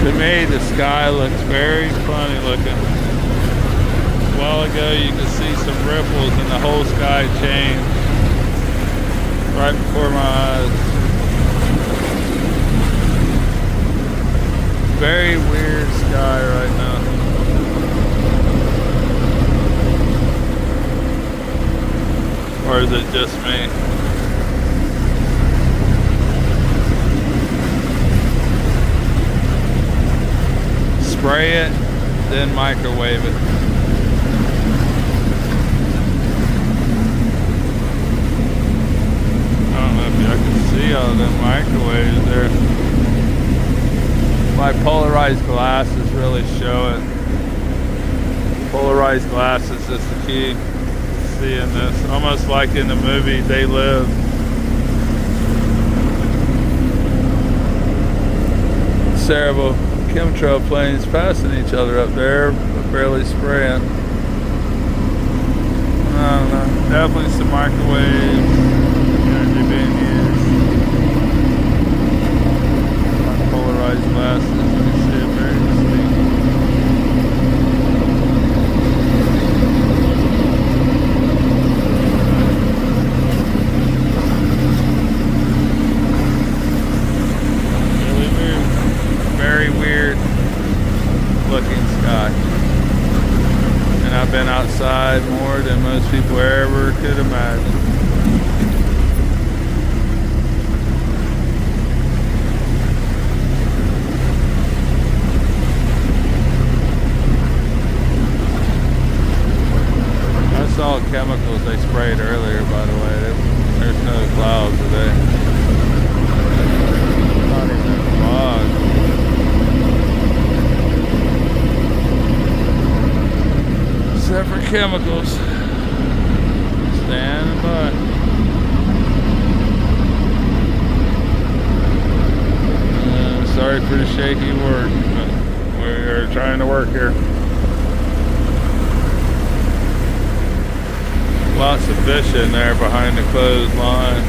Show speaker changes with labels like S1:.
S1: To me, the sky looks very funny looking. A while ago, you could see some ripples and the whole sky changed right before my eyes. Very weird sky right now. Or is it just me? Spray it, then microwave it. I don't know if y'all can see all them microwaves there. My polarized glasses really show it. Polarized glasses is the key. Seeing this, almost like in the movie They Live. Cerebral chemtrail planes passing each other up there, but barely spraying. I don't know. Definitely some microwaves. Energy being used. Polarized glasses. You can see it very distinct. Very weird looking sky, and I've been outside more than most people ever could imagine. I saw chemicals they sprayed earlier, by the way. There's no clouds today. Not even a fog. Except for chemicals. Stand by. Sorry for the shaky work, but we're trying to work here. Lots of fish in there behind the clothesline.